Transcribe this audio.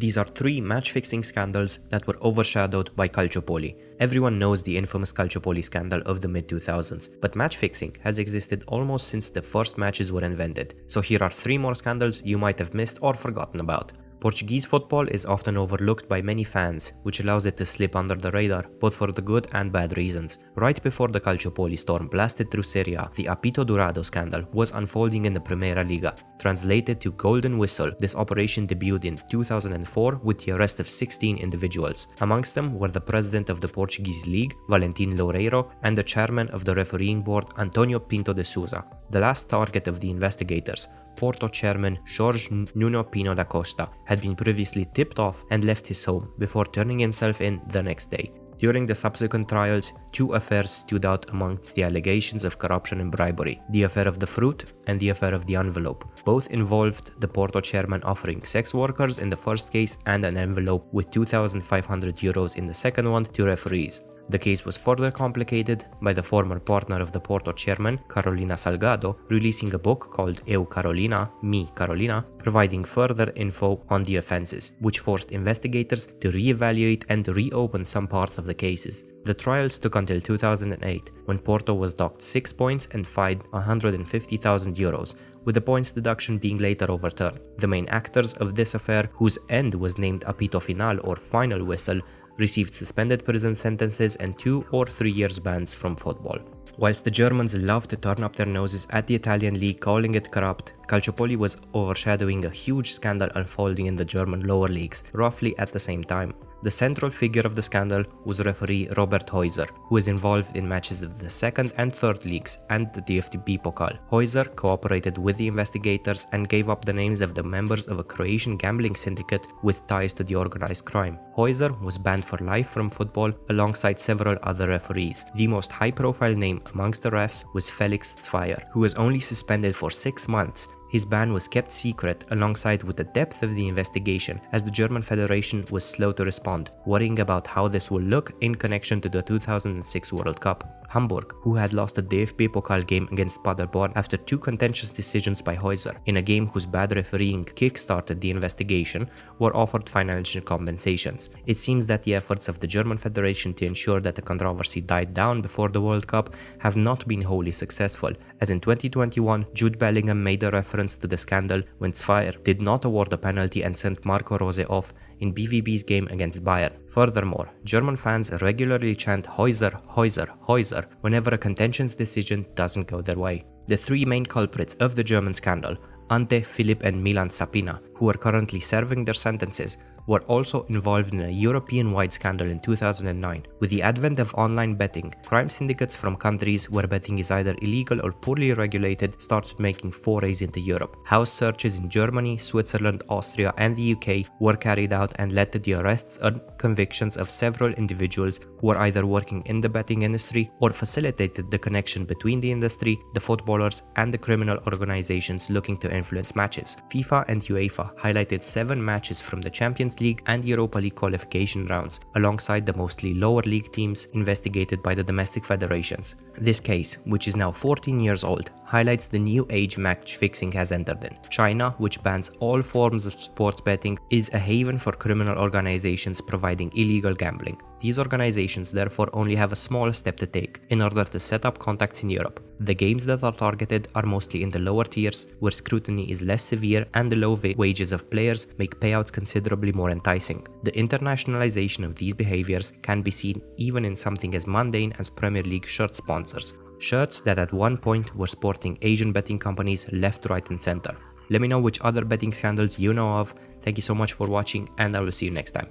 These are three match-fixing scandals that were overshadowed by Calciopoli. Everyone knows the infamous Calciopoli scandal of the mid-2000s, but match-fixing has existed almost since the first matches were invented. So here are three more scandals you might have missed or forgotten about. Portuguese football is often overlooked by many fans, which allows it to slip under the radar, both for the good and bad reasons. Right before the Calciopoli storm blasted through Serie A, the Apito Dourado scandal was unfolding in the Primera Liga. Translated to Golden Whistle, this operation debuted in 2004 with the arrest of 16 individuals. Amongst them were the president of the Portuguese league, Valentim Loureiro, and the chairman of the refereeing board, Antonio Pinto de Sousa. The last target of the investigators, Porto chairman Jorge Nuno Pino da Costa, had been previously tipped off and left his home before turning himself in the next day. During the subsequent trials, two affairs stood out amongst the allegations of corruption and bribery: the affair of the fruit and the affair of the envelope. Both involved the Porto chairman offering sex workers in the first case and an envelope with 2,500 euros in the second one to referees. The case was further complicated by the former partner of the Porto chairman, Carolina Salgado, releasing a book called Eu Carolina, Me Carolina, providing further info on the offences, which forced investigators to re-evaluate and reopen some parts of the cases. The trials took until 2008, when Porto was docked 6 points and fined 150,000 euros, with the points deduction being later overturned. The main actors of this affair, whose end was named Apito Final or Final Whistle, received suspended prison sentences and 2 or 3 years bans from football. Whilst the Germans love to turn up their noses at the Italian league, calling it corrupt, Calciopoli was overshadowing a huge scandal unfolding in the German lower leagues, roughly at the same time. The central figure of the scandal was referee Robert Heuser, who was involved in matches of the second and third leagues and the DFB Pokal. Heuser cooperated with the investigators and gave up the names of the members of a Croatian gambling syndicate with ties to the organized crime. Heuser was banned for life from football alongside several other referees. The most high-profile name amongst the refs was Felix Zweier, who was only suspended for 6 months. His ban was kept secret alongside with the depth of the investigation, as the German Federation was slow to respond, worrying about how this will look in connection to the 2006 World Cup. Hamburg, who had lost a DFB Pokal game against Paderborn after 2 contentious decisions by Heuser, in a game whose bad refereeing kick-started the investigation, were offered financial compensations. It seems that the efforts of the German Federation to ensure that the controversy died down before the World Cup have not been wholly successful, as in 2021, Jude Bellingham made a reference to the scandal when Zweier did not award a penalty and sent Marco Rose off in BVB's game against Bayern. Furthermore, German fans regularly chant Heuser, Heuser, Heuser whenever a contentious decision doesn't go their way. The 3 main culprits of the German scandal, Ante, Philipp and Milan Sapina, who are currently serving their sentences, were also involved in a European-wide scandal in 2009. With the advent of online betting, crime syndicates from countries where betting is either illegal or poorly regulated started making forays into Europe. House searches in Germany, Switzerland, Austria and the UK were carried out and led to the arrests and convictions of several individuals who were either working in the betting industry or facilitated the connection between the industry, the footballers and the criminal organizations looking to influence matches. FIFA and UEFA highlighted 7 matches from the Champions League and Europa League qualification rounds, alongside the mostly lower league teams investigated by the domestic federations. This case, which is now 14 years old, highlights the new age match fixing has entered in. China, which bans all forms of sports betting, is a haven for criminal organizations providing illegal gambling. These organizations therefore only have a small step to take in order to set up contacts in Europe. The games that are targeted are mostly in the lower tiers, where scrutiny is less severe and the low wages of players make payouts considerably more enticing. The internationalization of these behaviors can be seen even in something as mundane as Premier League shirt sponsors. Shirts that at one point were sporting Asian betting companies left, right and center. Let me know which other betting scandals you know of. Thank you so much for watching and I will see you next time.